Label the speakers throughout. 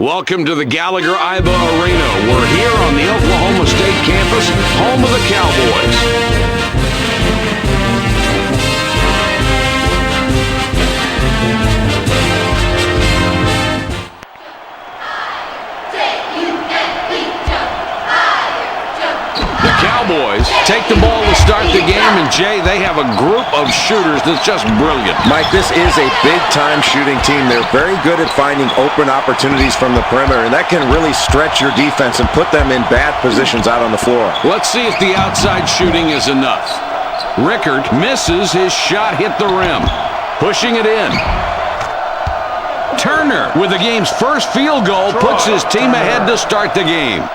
Speaker 1: Welcome to the Gallagher-Iba Arena. We're here on the Oklahoma State campus, home of the Cowboys. Cowboys take the ball to start the game, and Jay, they have a group of shooters that's just brilliant.
Speaker 2: Mike, this is a big-time shooting team. They're very good at finding open opportunities from the perimeter, and that can really stretch your defense and put them in bad positions out on the floor.
Speaker 1: Let's see if the outside shooting is enough. Rickard misses. His shot hit the rim. Pushing it in. Turner, with the game's first field goal, puts his team ahead to start the game.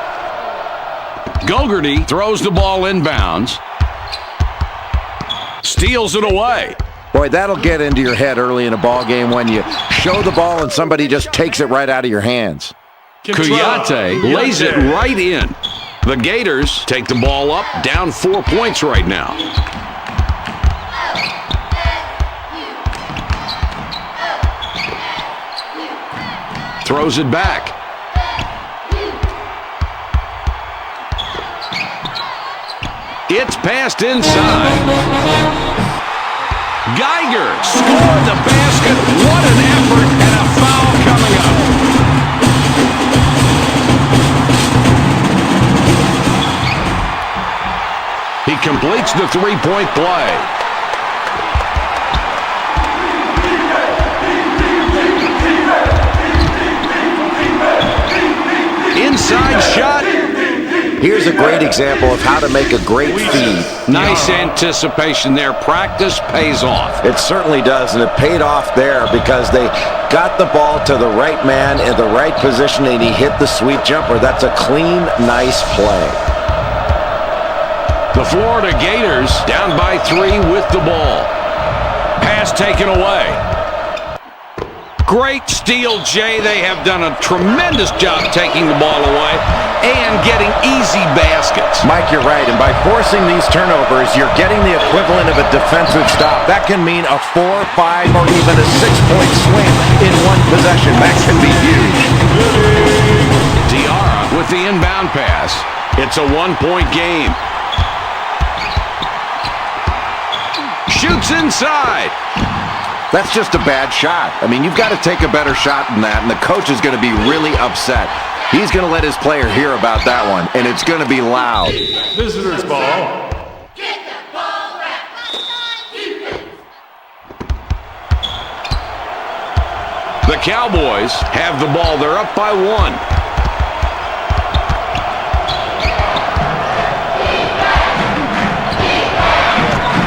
Speaker 1: Gogarty throws the ball inbounds. Steals it away.
Speaker 2: Boy, that'll get into your head early in a ball game when you show the ball and somebody just takes it right out of your hands.
Speaker 1: Kuyate lays it right in. The Gators take the ball up, down 4 points right now. Throws it back. It's passed inside. Geiger scored the basket. What an effort, and a foul coming up. He completes the three-point play. Inside shot.
Speaker 2: Here's a great example of how to make a great feed.
Speaker 1: Nice anticipation there. Practice pays off.
Speaker 2: It certainly does, and it paid off there because they got the ball to the right man in the right position, and he hit the sweet jumper. That's a clean, nice play.
Speaker 1: The Florida Gators down by 3 with the ball. Pass taken away. Great steal, Jay. They have done a tremendous job taking the ball away and getting easy baskets.
Speaker 2: Mike, you're right, and by forcing these turnovers, you're getting the equivalent of a defensive stop. That can mean a 4, 5, or even a 6-point swing in one possession. That can be huge.
Speaker 1: Diarra with the inbound pass. It's a 1-point game. Shoots inside.
Speaker 2: That's just a bad shot. I mean, you've got to take a better shot than that, and the coach is going to be really upset. He's going to let his player hear about that one, and it's going to be loud.
Speaker 3: Visitors ball.
Speaker 4: Get the ball back. Defense.
Speaker 1: The Cowboys have the ball. They're up by 1.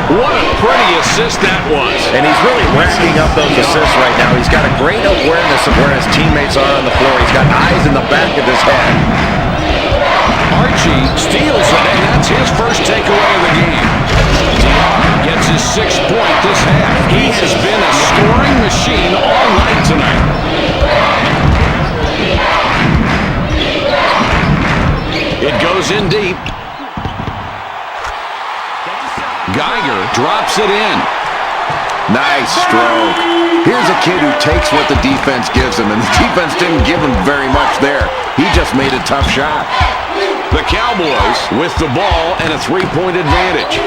Speaker 1: What a pretty assist that was.
Speaker 2: And he's really racking up those assists right now. He's got a great awareness of where his teammates are on the floor. He's got eyes in the back of his head.
Speaker 1: Archie steals it, and that's his first takeaway of the game. Diarra gets his 6th point this half. He has been a scoring machine all night tonight. It goes in deep. Geiger drops it in.
Speaker 2: Nice stroke. Here's a kid who takes what the defense gives him, and the defense didn't give him very much there. He just made a tough shot.
Speaker 1: The Cowboys with the ball and a 3-point advantage.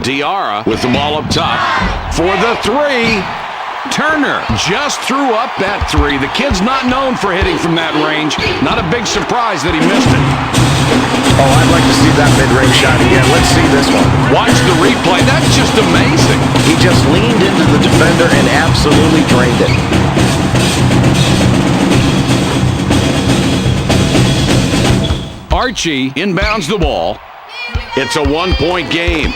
Speaker 1: Diarra with the ball up top for the 3. Turner just threw up that 3. The kid's not known for hitting from that range. Not a big surprise that he missed it.
Speaker 2: Oh, I'd like to see that mid-range shot again. Let's see this one.
Speaker 1: Watch the replay. That's just amazing.
Speaker 2: He just leaned into the defender and absolutely drained it.
Speaker 1: Archie inbounds the ball. It's a 1-point game.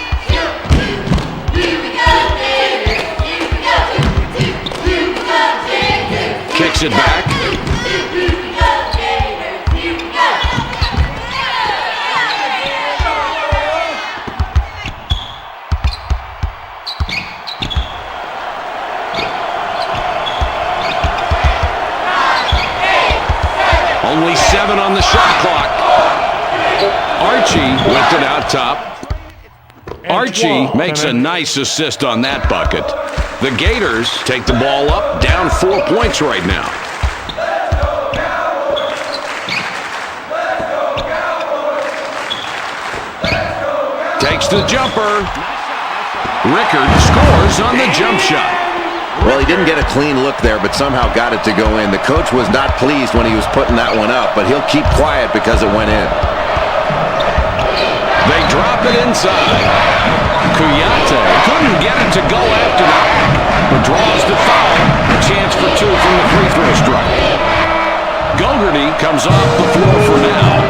Speaker 1: Kicks it back. Only 7 on the shot clock. Archie with it out top. Archie makes a nice assist on that bucket. The Gators take the ball up, down 4 points right now. Takes the jumper. Rickard scores on the jump shot.
Speaker 2: Well, he didn't get a clean look there, but somehow got it to go in. The coach was not pleased when he was putting that one up, but he'll keep quiet because it went in.
Speaker 1: They drop it inside. Kuyate couldn't get it to go after that, but draws the foul. A chance for 2 from the free throw stripe. Gogarty comes off the floor for now.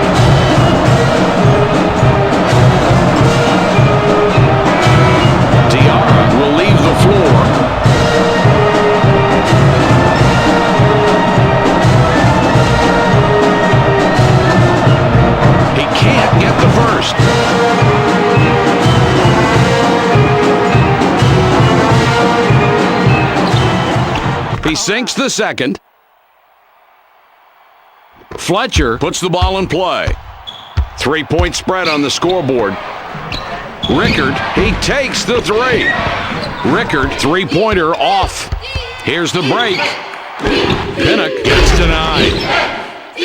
Speaker 1: Diarra will leave the floor. He can't get the first. He sinks the second. Fletcher puts the ball in play. 3-point spread on the scoreboard. Rickard, he takes the 3. Rickard, three-pointer off. Here's the break. Pinnock gets denied.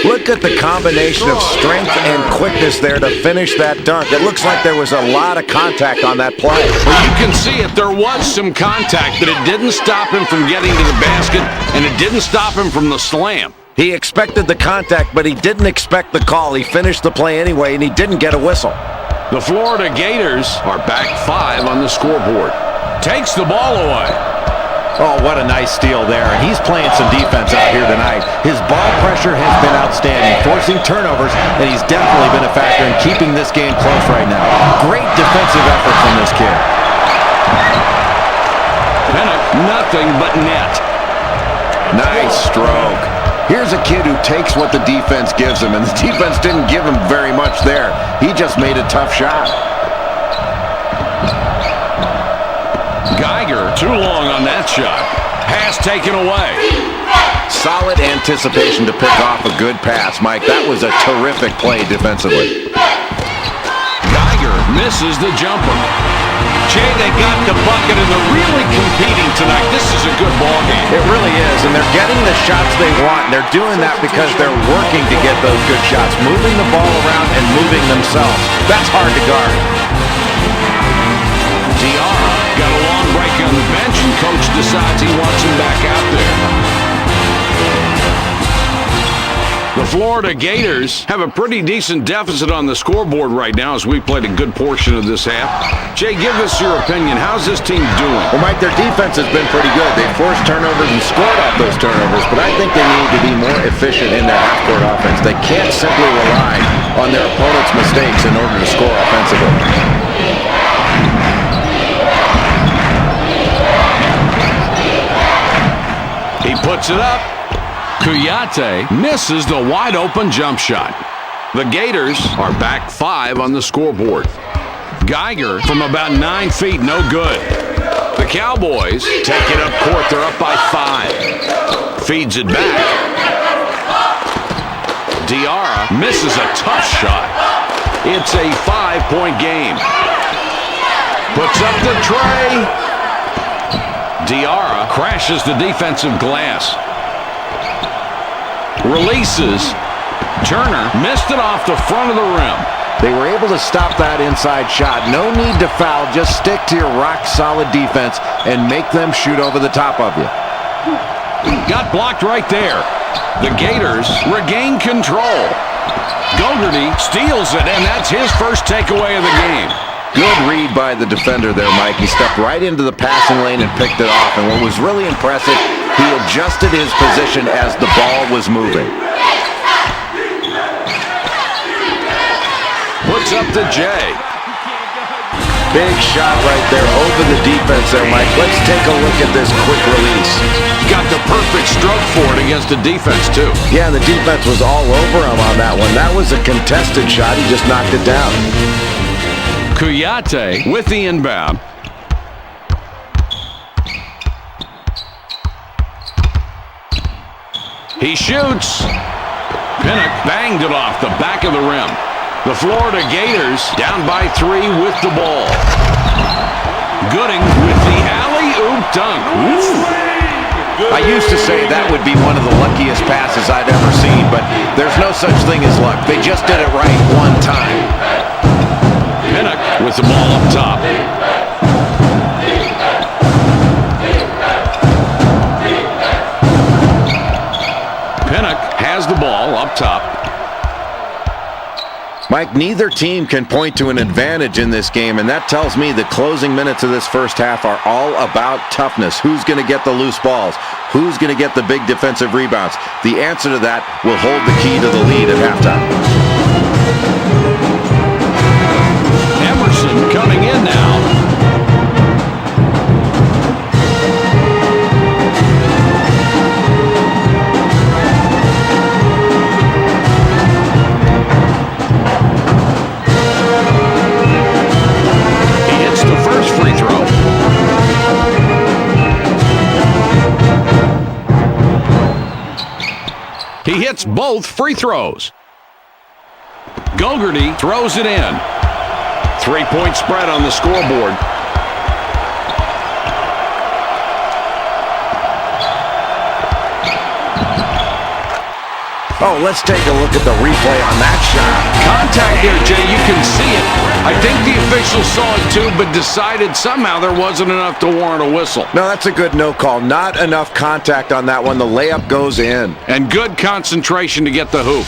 Speaker 2: Look at the combination of strength and quickness there to finish that dunk. It looks like there was a lot of contact on that play.
Speaker 1: Well, you can see it. There was some contact, but it didn't stop him from getting to the basket, and it didn't stop him from the slam.
Speaker 2: He expected the contact, but he didn't expect the call. He finished the play anyway, and he didn't get a whistle.
Speaker 1: The Florida Gators are back 5 on the scoreboard. Takes the ball away.
Speaker 2: Oh, what a nice steal there. And he's playing some defense out here tonight. His ball pressure has been outstanding, forcing turnovers, and he's definitely been a factor in keeping this game close right now. Great defensive effort from this kid.
Speaker 1: Pinnock, nothing but net.
Speaker 2: Nice stroke. Here's a kid who takes what the defense gives him, and the defense didn't give him very much there. He just made a tough shot.
Speaker 1: Geiger, too long on that shot. Pass taken away.
Speaker 2: Solid anticipation to pick off a good pass, Mike. That was a terrific play defensively.
Speaker 1: Geiger misses the jumper. Jay, they got the bucket, and they're really competing tonight. This is a good ball game.
Speaker 2: It really is, and they're getting the shots they want. And they're doing that because they're working to get those good shots, moving the ball around and moving themselves. That's hard to guard.
Speaker 1: Diarra got a long break on the bench, and coach decides he wants him back out there. The Florida Gators have a pretty decent deficit on the scoreboard right now as we played a good portion of this half. Jay, give us your opinion. How's this team doing?
Speaker 2: Well, Mike, their defense has been pretty good. They've forced turnovers and scored off those turnovers, but I think they need to be more efficient in their half-court offense. They can't simply rely on their opponent's mistakes in order to score offensively.
Speaker 1: He puts it up. Kuyate misses the wide-open jump shot. The Gators are back 5 on the scoreboard. Geiger from about 9 feet, no good. The Cowboys take it up court. They're up by 5. Feeds it back. Diarra misses a tough shot. It's a 5-point game. Puts up the tray. Diarra crashes the defensive glass. Releases. Turner missed it off the front of the rim.
Speaker 2: They were able to stop that inside shot. No need to foul. Just stick to your rock-solid defense and make them shoot over the top of you.
Speaker 1: Got blocked right there. The Gators regain control. Gogarty steals it, and that's his first takeaway of the game.
Speaker 2: Good read by the defender there, Mike. He stepped right into the passing lane and picked it off. And what was really impressive, he adjusted his position as the ball was moving.
Speaker 1: Puts up the J.
Speaker 2: Big shot right there over the defense there, Mike. Let's take a look at this quick release.
Speaker 1: Got the perfect stroke for it against the defense, too.
Speaker 2: Yeah, the defense was all over him on that one. That was a contested shot. He just knocked it down.
Speaker 1: Kuyate with the inbound. He shoots. Pinnock banged it off the back of the rim. The Florida Gators down by 3 with the ball. Gooding with the alley-oop dunk.
Speaker 2: I used to say that would be one of the luckiest passes I'd ever seen, but there's no such thing as luck. They just did it right one time.
Speaker 1: Pinnock with the ball up top. Pinnock has the ball up top.
Speaker 2: Mike, neither team can point to an advantage in this game, and that tells me the closing minutes of this first half are all about toughness. Who's going to get the loose balls? Who's going to get the big defensive rebounds? The answer to that will hold the key to the lead at halftime.
Speaker 1: Emerson coming in now. He hits both free throws. Gogarty throws it in. 3-point spread on the scoreboard.
Speaker 2: Oh, let's take a look at the replay on that shot.
Speaker 1: Contact there, Jay. You can see it. I think the officials saw it too, but decided somehow there wasn't enough to warrant a whistle.
Speaker 2: No, that's a good no call. Not enough contact on that one. The layup goes in.
Speaker 1: And good concentration to get the hoop.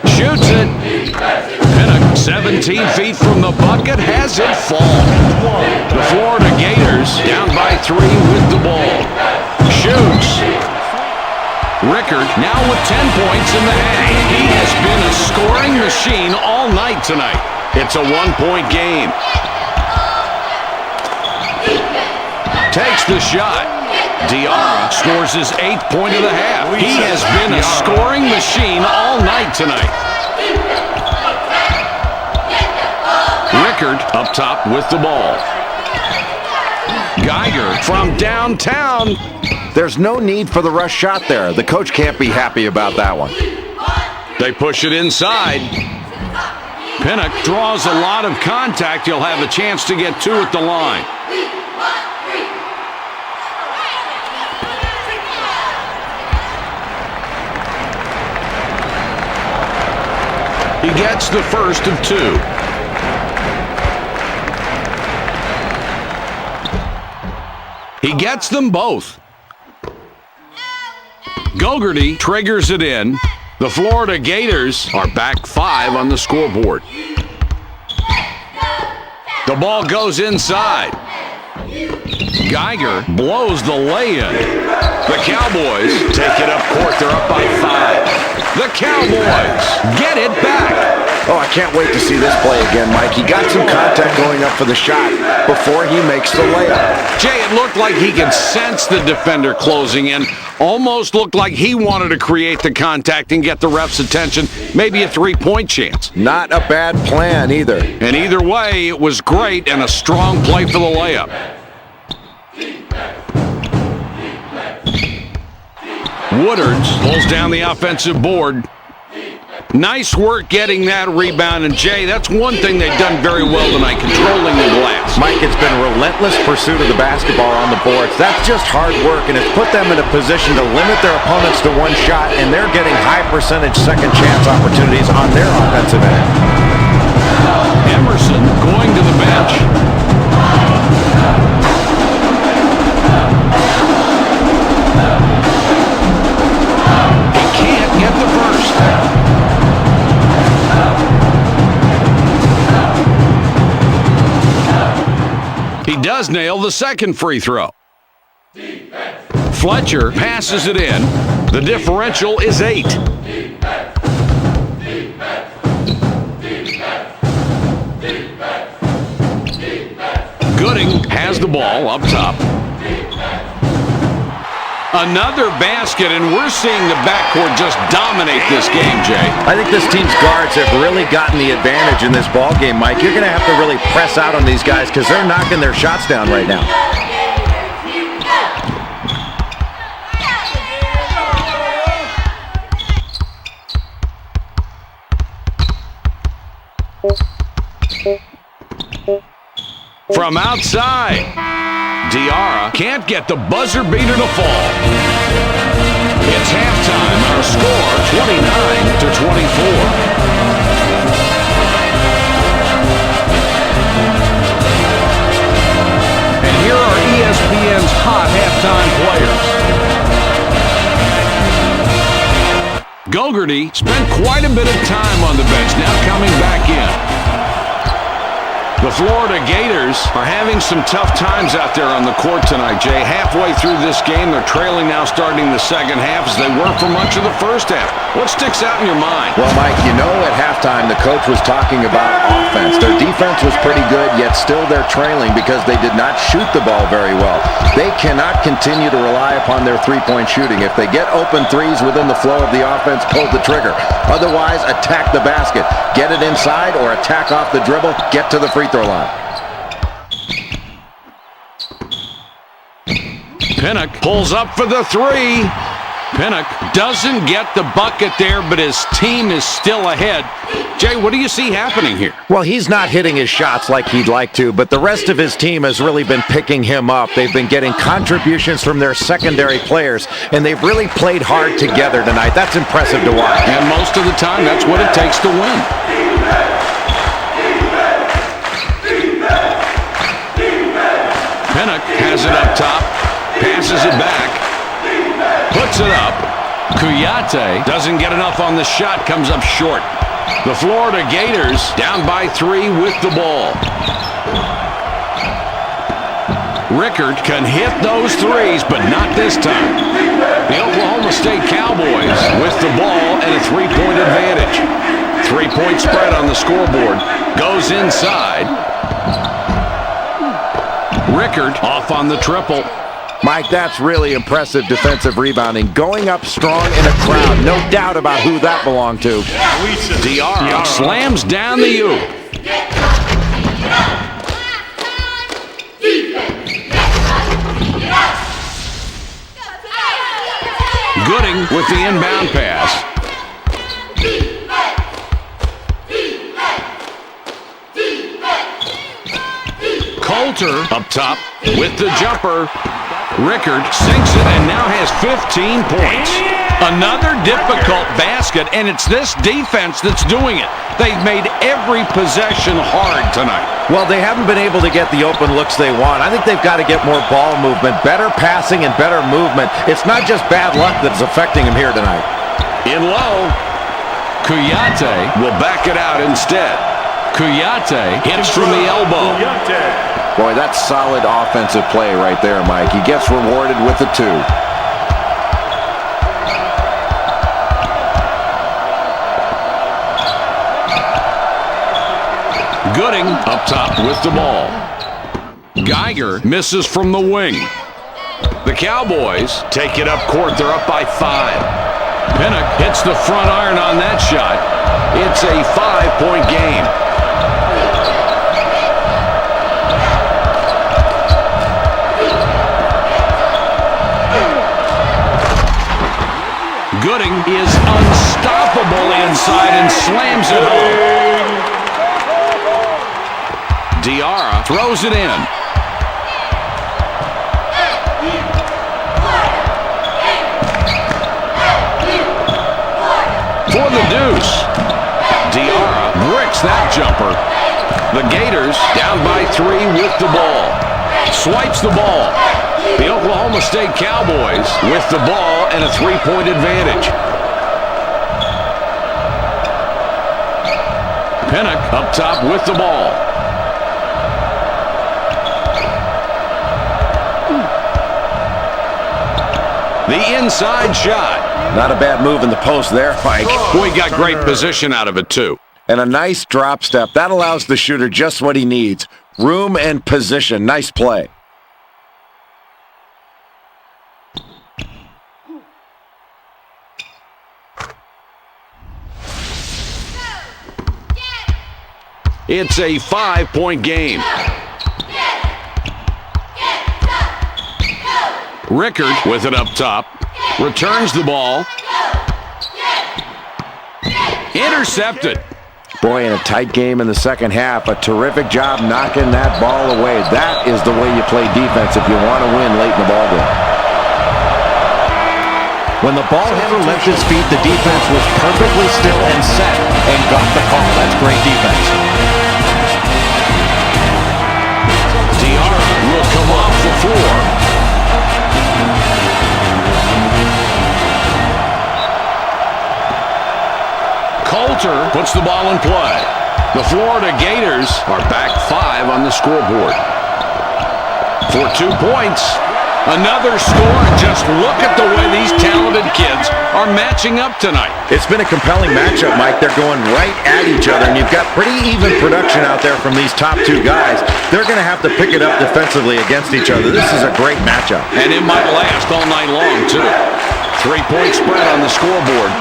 Speaker 1: Shoots it. Pinnock, 17 feet from the bucket, has it fall. The Florida Gators down by 3 with the ball. Shoots. Rickard now with 10 points in the half. He has been a scoring machine all night tonight. It's a 1-point game. Takes the shot. Diarra scores his 8th point of the half. He has been a scoring machine all night tonight. Rickard up top with the ball. Geiger from downtown.
Speaker 2: There's no need for the rush shot there. The coach can't be happy about that one.
Speaker 1: They push it inside. Pinnock draws a lot of contact. He'll have a chance to get 2 at the line. He gets the first of 2. He gets them both. Gogarty triggers it in. The Florida Gators are back 5 on the scoreboard. The ball goes inside. Geiger blows the lay-in. The Cowboys take it up court. They're up by 5. The Cowboys get it back.
Speaker 2: Oh, I can't wait to see this play again, Mike. He got some contact going up for the shot before he makes the layup.
Speaker 1: Jay, it looked like he could sense the defender closing in. Almost looked like he wanted to create the contact and get the ref's attention. Maybe a 3-point chance.
Speaker 2: Not a bad plan either.
Speaker 1: And either way, it was great and a strong play for the layup. Woodards pulls down the offensive board. Nice work getting that rebound. And, Jay, that's one thing they've done very well tonight, controlling the glass.
Speaker 2: Mike, it's been relentless pursuit of the basketball on the boards. That's just hard work, and it's put them in a position to limit their opponents to 1 shot, and they're getting high-percentage second-chance opportunities on their offensive end.
Speaker 1: Emerson going to the bench. He can't get the first. He does nail the second free throw. Fletcher passes it in. The differential is 8. Gooding has the ball up top. Another basket, and we're seeing the backcourt just dominate this game, Jay.
Speaker 2: I think this team's guards have really gotten the advantage in this ball game, Mike. You're going to have to really press out on these guys because they're knocking their shots down right now.
Speaker 1: From outside, Diarra can't get the buzzer beater to fall. It's halftime. Our score, 29-24. And here are ESPN's hot halftime players. Gogarty spent quite a bit of time on the bench, now coming back in. The Florida Gators are having some tough times out there on the court tonight, Jay. Halfway through this game, they're trailing now starting the second half as they were for much of the first half. What sticks out in your mind?
Speaker 2: Well, Mike, you know at halftime the coach was talking about offense. Their defense was pretty good, yet still they're trailing because they did not shoot the ball very well. They cannot continue to rely upon their three-point shooting. If they get open threes within the flow of the offense, pull the trigger. Otherwise, attack the basket. Get it inside or attack off the dribble. Get to the free throw line.
Speaker 1: Pinnock pulls up for the three. Pinnock doesn't get the bucket there, but his team is still ahead. Jay, what do you see happening here?
Speaker 2: Well, he's not hitting his shots like he'd like to, but the rest of his team has really been picking him up. They've been getting contributions from their secondary players, and they've really played hard together tonight. That's impressive to watch.
Speaker 1: And most of the time, that's what it takes to win. Pinnock has it up top, passes it back, puts it up. Kuyate doesn't get enough on the shot, comes up short. The Florida Gators down by 3 with the ball. Rickard can hit those threes, but not this time. The Oklahoma State Cowboys with the ball and a 3-point advantage. 3-point spread on the scoreboard. Goes inside. Rickard off on the triple.
Speaker 2: Mike, that's really impressive defensive rebounding. Going up strong in a crowd. No doubt about who that belonged to.
Speaker 1: Diarra slams down the U. Gooding with the inbound pass. Coulter up top with the jumper. Rickard sinks it and now has 15 points. Another difficult basket, and it's this defense that's doing it. They've made every possession hard tonight.
Speaker 2: Well, they haven't been able to get the open looks they want. I think they've got to get more ball movement, better passing and better movement. It's not just bad luck that's affecting him here tonight.
Speaker 1: In low, Kuyate will back it out instead. Kuyate hits from the elbow.
Speaker 2: Boy, that's solid offensive play right there, Mike. He gets rewarded with the 2.
Speaker 1: Gooding up top with the ball. Geiger misses from the wing. The Cowboys take it up court. They're up by 5. Pinnock hits the front iron on that shot. It's a 5-point game. Gooding is unstoppable inside and slams it home. Diarra throws it in. For the deuce. Diarra bricks that jumper. The Gators down by 3 with the ball. Swipes the ball. The Oklahoma State Cowboys with the ball and a 3-point advantage. Pinnock up top with the ball. The inside shot.
Speaker 2: Not a bad move in the post there, Mike.
Speaker 1: We got great position out of it, too.
Speaker 2: And a nice drop step. That allows the shooter just what he needs. Room and position. Nice play.
Speaker 1: It's a 5-point game. Rickard with it up top. Returns the ball. Intercepted.
Speaker 2: Boy, in a tight game in the second half, a terrific job knocking that ball away. That is the way you play defense if you want to win late in the ballgame. When the ball handler left his feet, the defense was perfectly still and set and got the call. That's great defense.
Speaker 1: Diarra will come off the floor. Coulter puts the ball in play. The Florida Gators are back 5 on the scoreboard. For 2 points, another score. Just look at the way these talented kids are matching up tonight.
Speaker 2: It's been a compelling matchup, Mike. They're going right at each other, and you've got pretty even production out there from these top 2 guys. They're going to have to pick it up defensively against each other. This is a great matchup.
Speaker 1: And it might last all night long, too. 3-point spread on the scoreboard.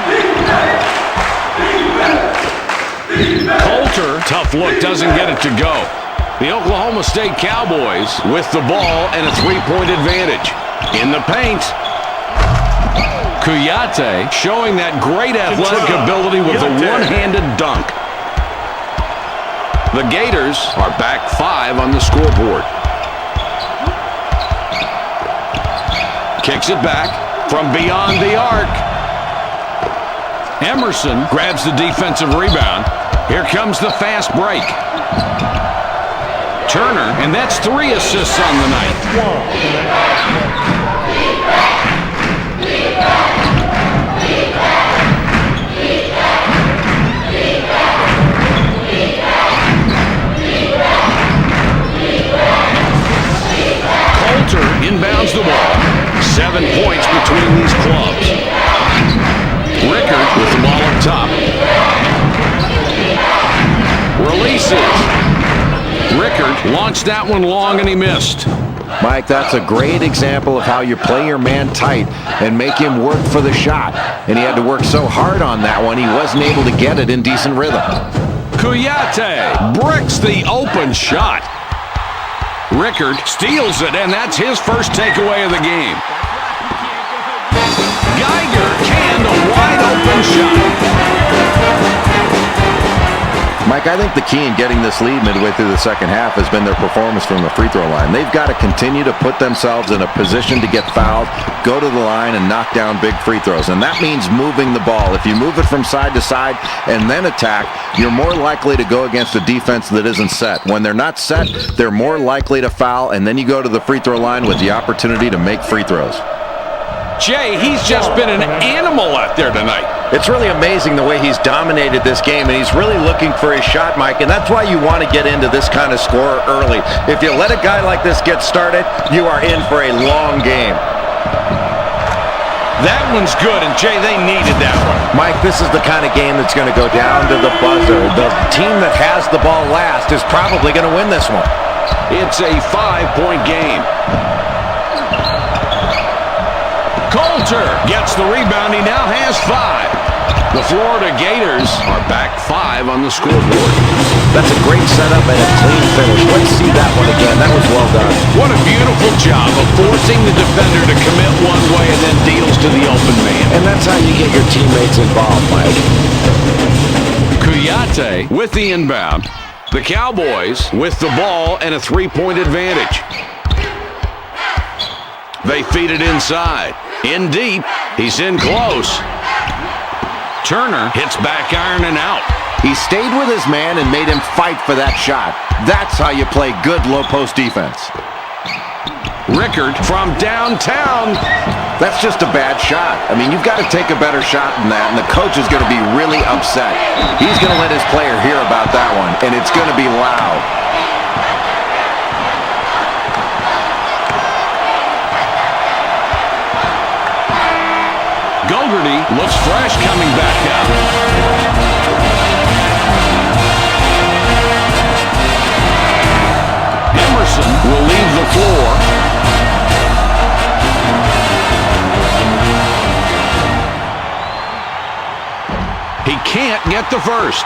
Speaker 1: Coulter, tough look, doesn't get it to go. The Oklahoma State Cowboys with the ball and a 3-point advantage. In the paint, Kuyate showing that great athletic ability with a one-handed dunk. The Gators are back 5 on the scoreboard. Kicks it back from beyond the arc. Emerson grabs the defensive rebound. Here comes the fast break. Turner, and that's 3 assists on the night. Coulter inbounds the ball. 7 points between these clubs. Rickard with the ball up top. Releases. Rickard launched that one long and he missed.
Speaker 2: Mike, that's a great example of how you play your man tight and make him work for the shot. And he had to work so hard on that one, he wasn't able to get it in decent rhythm.
Speaker 1: Kuyate bricks the open shot. Rickard steals it, and that's his first takeaway of the game. Geiger canned a wide-open shot.
Speaker 2: Mike, I think the key in getting this lead midway through the second half has been their performance from the free throw line. They've got to continue to put themselves in a position to get fouled, go to the line, and knock down big free throws. And that means moving the ball. If you move it from side to side and then attack, you're more likely to go against a defense that isn't set. When they're not set, they're more likely to foul, and then you go to the free throw line with the opportunity to make free throws.
Speaker 1: Jay, he's just been an animal out there tonight.
Speaker 2: It's really amazing the way he's dominated this game, and he's really looking for his shot, Mike, and that's why you want to get into this kind of score early. If you let a guy like this get started, you are in for a long game.
Speaker 1: That one's good, and Jay, they needed that one.
Speaker 2: Mike, this is the kind of game that's going to go down to the buzzer. The team that has the ball last is probably going to win this one.
Speaker 1: It's a 5-point game. Coulter gets the rebound. He now has 5. The Florida Gators are back 5 on the scoreboard.
Speaker 2: That's a great setup and a clean finish. Let's see that one again. That was well done.
Speaker 1: What a beautiful job of forcing the defender to commit one way and then deals to the open man.
Speaker 2: And that's how you get your teammates involved, Mike.
Speaker 1: Kuyate with the inbound. The Cowboys with the ball and a 3-point advantage. They feed it inside. In deep. He's in close. Turner hits back iron and out.
Speaker 2: He stayed with his man and made him fight for that shot. That's how you play good low-post defense.
Speaker 1: Rickard from downtown.
Speaker 2: That's just a bad shot. I mean, you've got to take a better shot than that, and the coach is going to be really upset. He's going to let his player hear about that one, and it's going to be loud.
Speaker 1: Gogarty looks fresh coming back out. Emerson will leave the floor. He can't get the first.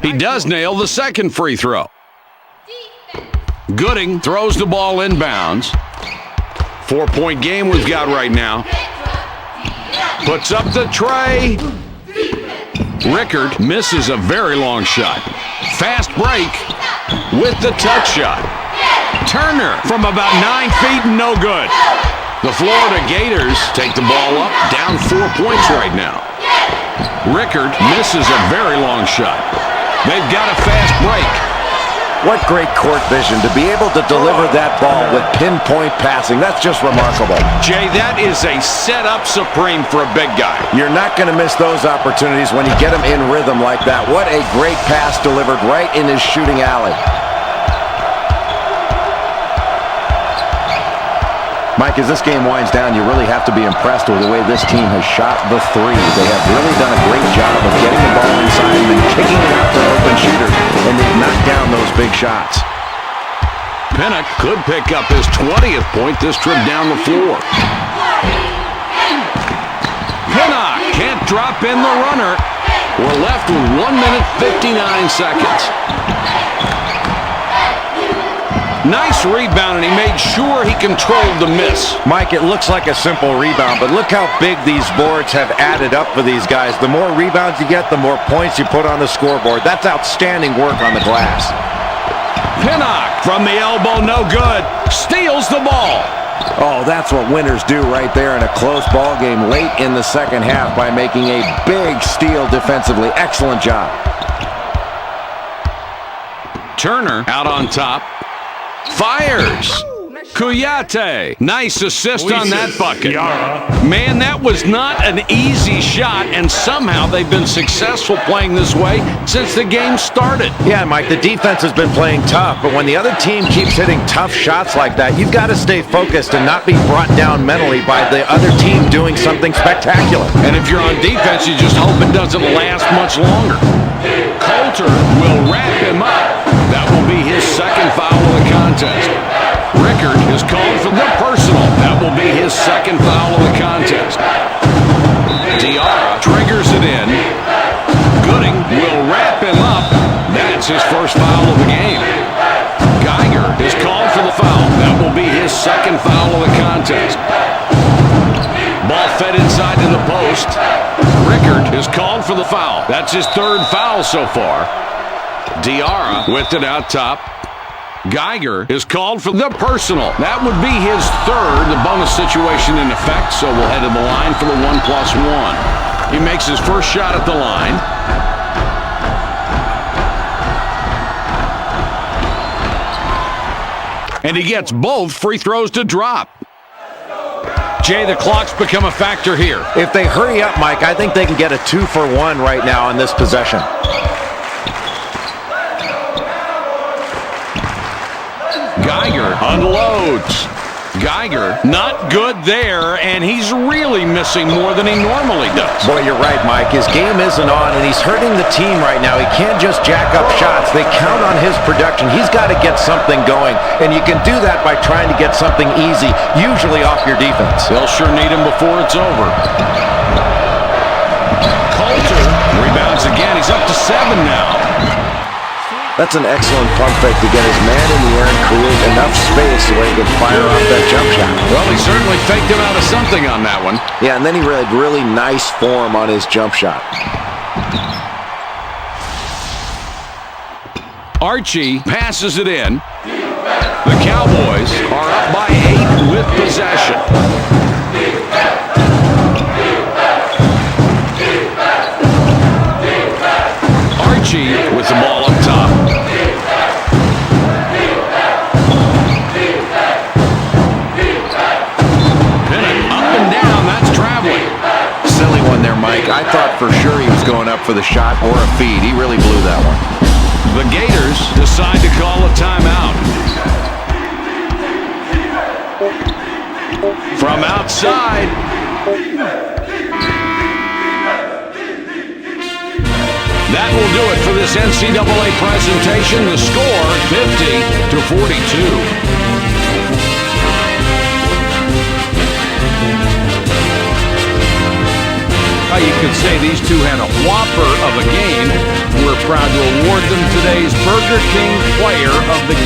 Speaker 1: He does nail the second free throw.
Speaker 4: Defense.
Speaker 1: Gooding throws the ball inbounds. 4-point game we've got right now. Puts up the tray. Rickard misses a very long shot. Fast break with the touch shot. Turner from about 9 feet, no good. The Florida Gators take the ball up, down 4 points right now. Rickard misses a very long shot. They've got a fast break.
Speaker 2: What great court vision to be able to deliver that ball with pinpoint passing. That's just remarkable.
Speaker 1: Jay, that is a setup supreme for a big guy.
Speaker 2: You're not going to miss those opportunities when you get him in rhythm like that. What a great pass delivered right in his shooting alley. Mike, as this game winds down, you really have to be impressed with the way this team has shot the three. They have really done a great job of getting the ball inside and then kicking it out to open shooters, and they've knocked down those big shots.
Speaker 1: Pinnock could pick up his 20th point this trip down the floor. Pinnock can't drop in the runner. We're left with 1 minute 59 seconds. Nice rebound, and he made sure he controlled the miss.
Speaker 2: Mike, it looks like a simple rebound, but look how big these boards have added up for these guys. The more rebounds you get, the more points you put on the scoreboard. That's outstanding work on the glass.
Speaker 1: Pinnock from the elbow, no good. Steals the ball.
Speaker 2: Oh, that's what winners do right there in a close ball game late in the second half by making a big steal defensively. Excellent job.
Speaker 1: Turner out on top. Fires. Kuyate. Nice assist on that bucket. Man, that was not an easy shot, and somehow they've been successful playing this way since the game started.
Speaker 2: Yeah, Mike, the defense has been playing tough, but when the other team keeps hitting tough shots like that, you've got to stay focused and not be brought down mentally by the other team doing something spectacular.
Speaker 1: And if you're on defense, you just hope it doesn't last much longer. Coulter will wrap him up. That will be his second foul of the contest. Rickard is called for the personal. That will be his second foul of the contest. Diarra triggers it in. Gooding will wrap him up. That's his first foul of the game. Geiger is called for the foul. That will be his second foul of the contest. Ball fed inside to the post. Rickard is called for the foul. That's his third foul so far. Diarra with it out top. Geiger is called for the personal. That would be his third. The bonus situation in effect, so we'll head to the line for the 1+1. He makes his first shot at the line. And he gets both free throws to drop. Jay, the clock's become a factor here.
Speaker 2: If they hurry up, Mike, I think they can get a 2-for-1 right now on this possession.
Speaker 1: Geiger unloads. Geiger not good there, and he's really missing more than he normally does.
Speaker 2: Boy, you're right, Mike. His game isn't on, and he's hurting the team right now. He can't just jack up shots. They count on his production. He's got to get something going, and you can do that by trying to get something easy, usually off your defense.
Speaker 1: They'll sure need him before it's over. Coulter rebounds again. He's up to 7 now.
Speaker 2: That's an excellent pump fake to get his man in the air and create enough space where he can fire off that jump shot.
Speaker 1: Well, he certainly faked him out of something on that one.
Speaker 2: Yeah, and then he had really nice form on his jump shot.
Speaker 1: Archie passes it in. The Cowboys are up by 8 with possession. Archie with the ball up top.
Speaker 2: Silly one there, Mike. I thought for sure he was going up for the shot or a feed. He really blew that one.
Speaker 1: The Gators decide to call a timeout. From outside. That will do it for this NCAA presentation. The score, 50-42. You could say these two had a whopper of a game. We're proud to award them today's Burger King Player of the Game.